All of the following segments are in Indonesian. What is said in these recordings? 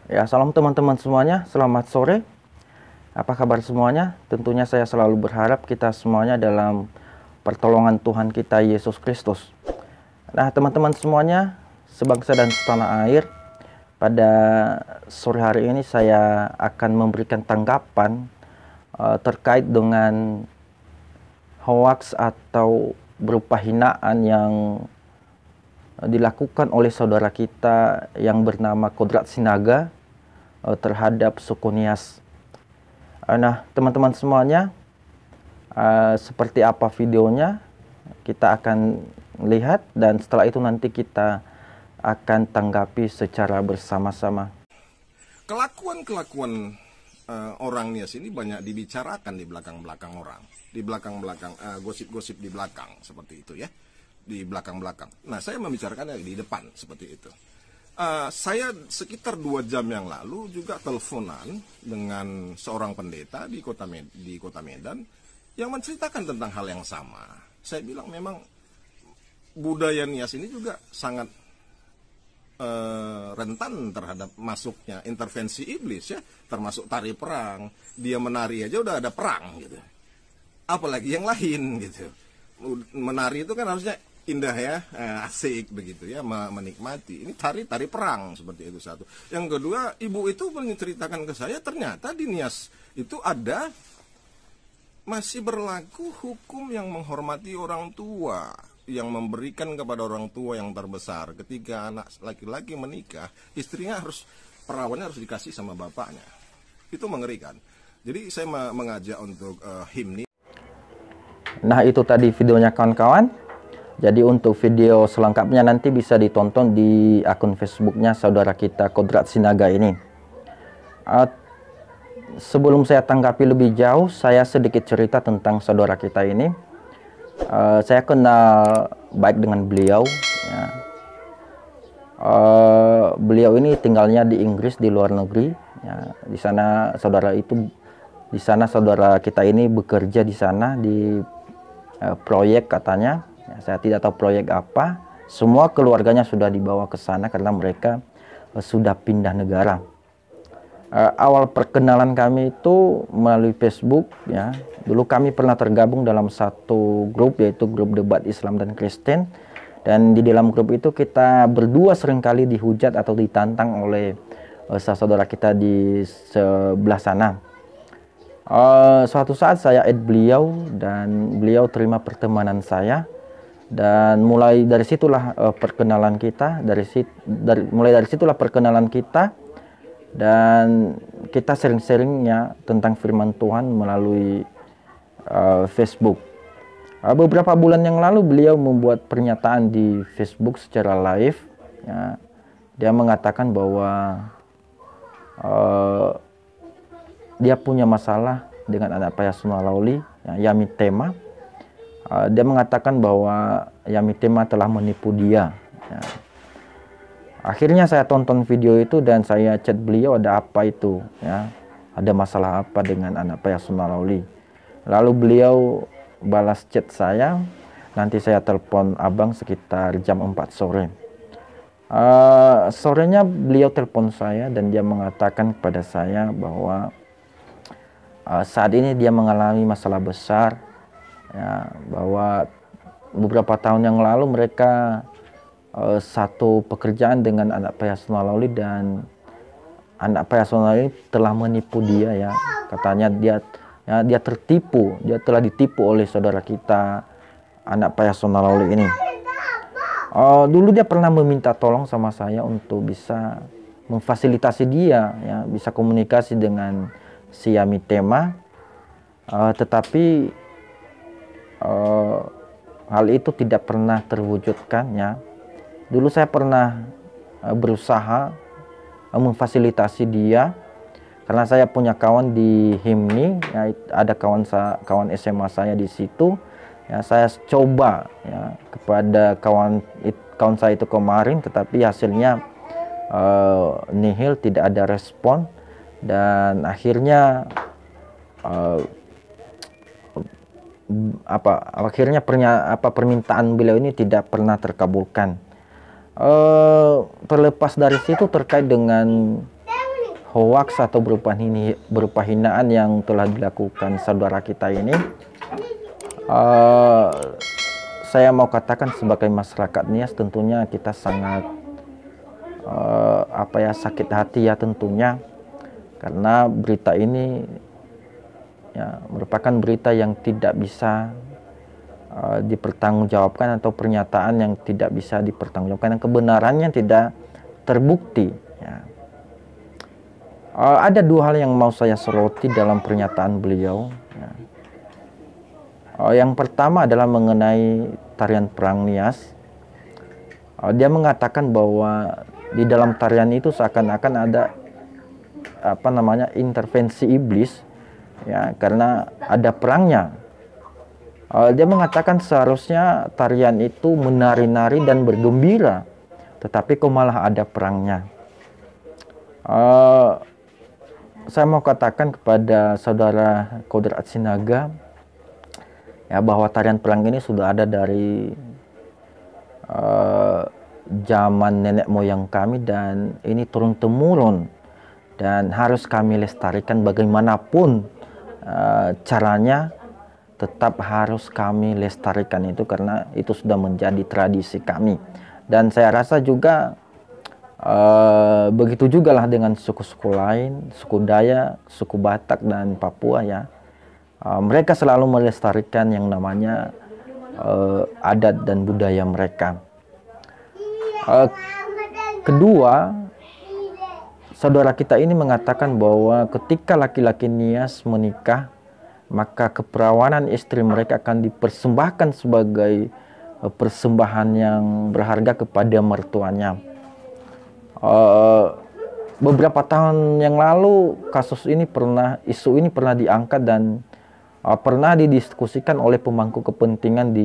Ya, salam teman-teman semuanya, selamat sore. Apa kabar semuanya? Tentunya saya selalu berharap kita semuanya dalam pertolongan Tuhan kita Yesus Kristus. Nah, teman-teman semuanya, sebangsa dan setanah air, pada sore hari ini saya akan memberikan tanggapan terkait dengan hoax atau berupa hinaan yang dilakukan oleh saudara kita yang bernama Kodrat Sinaga terhadap suku Nias. Nah, teman-teman semuanya, seperti apa videonya kita akan lihat, dan setelah itu nanti kita akan tanggapi secara bersama-sama. Kelakuan-kelakuan orang Nias ini banyak dibicarakan di belakang-belakang orang, di belakang-belakang gosip-gosip di belakang seperti itu ya, di belakang-belakang. Nah, saya membicarakannya di depan seperti itu. Saya sekitar 2 jam yang lalu juga teleponan dengan seorang pendeta di kota Medan yang menceritakan tentang hal yang sama. Saya bilang memang budaya Nias ini juga sangat rentan terhadap masuknya intervensi iblis ya, termasuk tari perang. Dia menari aja udah ada perang gitu, apalagi yang lain gitu. Menari itu kan harusnya indah ya, asik begitu ya, menikmati. Ini tari perang seperti itu satu. Yang kedua, ibu itu menceritakan ke saya ternyata di Nias itu ada masih berlaku hukum yang menghormati orang tua, yang memberikan kepada orang tua yang terbesar. Ketika anak laki-laki menikah, istrinya perawannya harus dikasih sama bapaknya. Itu mengerikan. Jadi saya mengajak untuk himni. Nah, itu tadi videonya kawan-kawan. Jadi untuk video selengkapnya nanti bisa ditonton di akun Facebooknya saudara kita Kodrat Sinaga ini. Sebelum saya tanggapi lebih jauh, saya sedikit cerita tentang saudara kita ini. Saya kenal baik dengan beliau ya. Beliau ini tinggalnya di Inggris, di luar negeri ya. Di sana saudara kita ini bekerja di sana di proyek katanya ya, saya tidak tahu proyek apa. Semua keluarganya sudah dibawa ke sana karena mereka sudah pindah negara. Awal perkenalan kami itu melalui Facebook ya. Dulu kami pernah tergabung dalam satu grup, yaitu grup debat Islam dan Kristen, dan di dalam grup itu kita berdua seringkali dihujat atau ditantang oleh saudara kita di sebelah sana. Suatu saat saya add beliau dan beliau terima pertemanan saya, dan mulai dari situlah perkenalan kita, mulai dari situlah perkenalan kita. Dan kita sering-seringnya tentang firman Tuhan melalui Facebook. Beberapa bulan yang lalu beliau membuat pernyataan di Facebook secara live ya. Dia mengatakan bahwa dia punya masalah dengan anak Payasuna Lauli ya, Yami Tema. Dia mengatakan bahwa Yami Tema telah menipu dia ya. Akhirnya saya tonton video itu dan saya chat beliau, ada apa itu ya, ada masalah apa dengan anak Payasuna Lauli. Lalu beliau balas chat saya, nanti saya telepon abang sekitar jam 4 sore. Sorenya beliau telepon saya dan dia mengatakan kepada saya bahwa saat ini dia mengalami masalah besar ya, bahwa beberapa tahun yang lalu mereka satu pekerjaan dengan anak Payasuna Lauli, dan anak Payasuna Lauli telah menipu dia ya. Katanya dia tertipu, dia telah ditipu oleh saudara kita anak Payasuna Lauli ini. Dulu dia pernah meminta tolong sama saya untuk bisa memfasilitasi dia ya, bisa komunikasi dengan si Yami Tema, tetapi hal itu tidak pernah terwujudkan ya. Dulu saya pernah berusaha memfasilitasi dia karena saya punya kawan di Himni ya, ada kawan SMA saya di situ ya. Saya coba ya kepada kawan saya itu kemarin, tetapi hasilnya nihil, tidak ada respon, dan akhirnya permintaan beliau ini tidak pernah terkabulkan. Terlepas dari situ terkait dengan hoaks atau berupa hinaan yang telah dilakukan saudara kita ini, saya mau katakan sebagai masyarakat Nias tentunya kita sangat sakit hati ya tentunya, karena berita ini ya merupakan berita yang tidak bisa dipertanggungjawabkan, atau pernyataan yang tidak bisa dipertanggungjawabkan, yang kebenarannya tidak terbukti ya. Ada dua hal yang mau saya soroti dalam pernyataan beliau ya. Yang pertama adalah mengenai tarian perang Nias. Dia mengatakan bahwa di dalam tarian itu seakan-akan ada intervensi iblis ya, karena ada perangnya. Dia mengatakan seharusnya tarian itu menari-nari dan bergembira, tetapi kok malah ada perangnya. Saya mau katakan kepada saudara Kodrat Sinaga ya, bahwa tarian perang ini sudah ada dari zaman nenek moyang kami, dan ini turun-temurun dan harus kami lestarikan bagaimanapun caranya. Tetap harus kami lestarikan itu, karena itu sudah menjadi tradisi kami. Dan saya rasa juga begitu juga lah dengan suku-suku lain, suku Dayak, suku Batak dan Papua ya. Mereka selalu melestarikan yang namanya adat dan budaya mereka. Kedua, saudara kita ini mengatakan bahwa ketika laki-laki Nias menikah, maka keperawanan istri mereka akan dipersembahkan sebagai persembahan yang berharga kepada mertuanya. Beberapa tahun yang lalu isu ini pernah diangkat dan pernah didiskusikan oleh pemangku kepentingan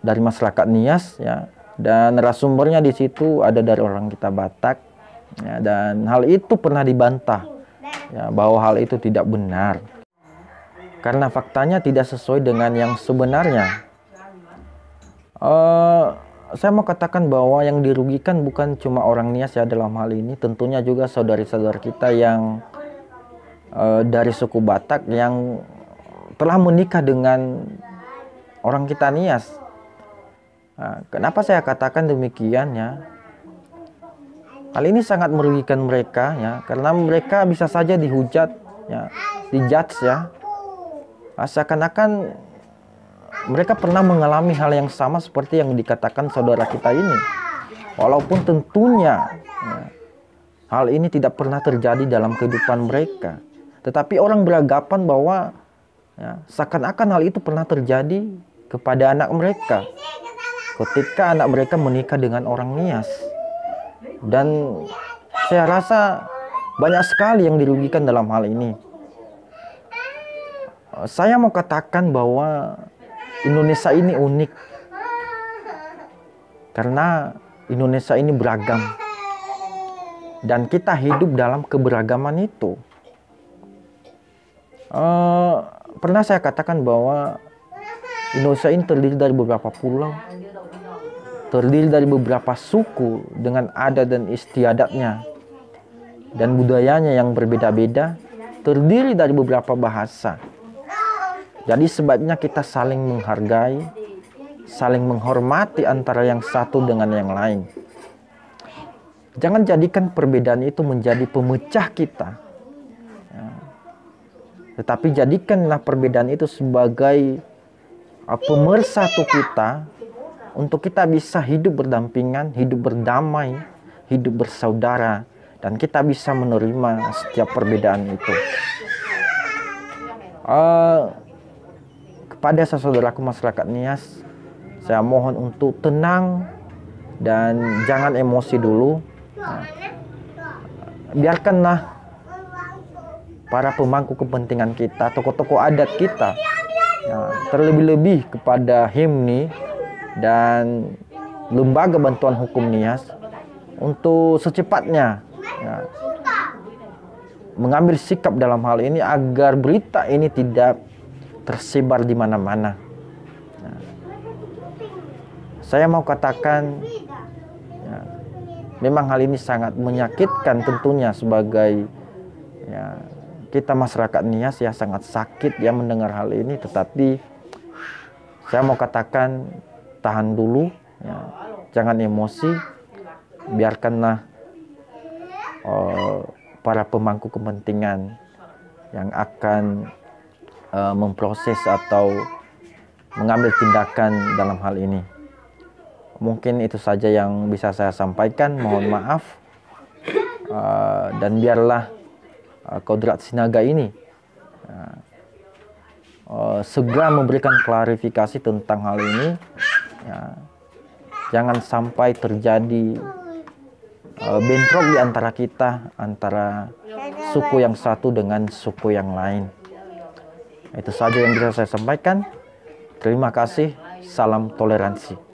dari masyarakat Nias ya, dan narasumbernya di situ ada dari orang kita Batak ya, dan hal itu pernah dibantah ya, bahwa hal itu tidak benar karena faktanya tidak sesuai dengan yang sebenarnya. Saya mau katakan bahwa yang dirugikan bukan cuma orang Nias ya dalam hal ini, tentunya juga saudara-saudara kita yang dari suku Batak yang telah menikah dengan orang kita Nias. Kenapa saya katakan demikian ya? Hal ini sangat merugikan mereka ya, karena mereka bisa saja dihujat ya, dijudge ya. Seakan-akan mereka pernah mengalami hal yang sama seperti yang dikatakan saudara kita ini. Walaupun tentunya ya, hal ini tidak pernah terjadi dalam kehidupan mereka. Tetapi orang beranggapan bahwa ya, seakan-akan hal itu pernah terjadi kepada anak mereka ketika anak mereka menikah dengan orang Nias. Dan saya rasa banyak sekali yang dirugikan dalam hal ini. Saya mau katakan bahwa Indonesia ini unik karena Indonesia ini beragam dan kita hidup dalam keberagaman itu. Pernah saya katakan bahwa Indonesia ini terdiri dari beberapa pulau, terdiri dari beberapa suku dengan adat dan istiadatnya dan budayanya yang berbeda-beda, terdiri dari beberapa bahasa. Jadi sebabnya kita saling menghargai, saling menghormati antara yang satu dengan yang lain. Jangan jadikan perbedaan itu menjadi pemecah kita ya. Tetapi jadikanlah perbedaan itu sebagai pemersatu kita, untuk kita bisa hidup berdampingan, hidup berdamai, hidup bersaudara, dan kita bisa menerima setiap perbedaan itu. Kepada saudaraku masyarakat Nias, saya mohon untuk tenang dan jangan emosi dulu. Biarkanlah para pemangku kepentingan kita, tokoh-tokoh adat kita, terlebih-lebih kepada HIMNI dan lembaga bantuan hukum Nias untuk secepatnya mengambil sikap dalam hal ini agar berita ini tidak tersebar di mana-mana. Saya mau katakan memang hal ini sangat menyakitkan tentunya sebagai ya, kita masyarakat Nias ya, sangat sakit ya mendengar hal ini. Tetapi saya mau katakan tahan dulu ya, jangan emosi, biarkanlah para pemangku kepentingan yang akan memproses atau mengambil tindakan dalam hal ini. Mungkin itu saja yang bisa saya sampaikan. Mohon maaf, dan biarlah Kodrat Sinaga ini segera memberikan klarifikasi tentang hal ini. Ya, jangan sampai terjadi bentrok di antara kita, antara suku yang satu dengan suku yang lain. Itu saja yang bisa saya sampaikan. Terima kasih. Salam toleransi.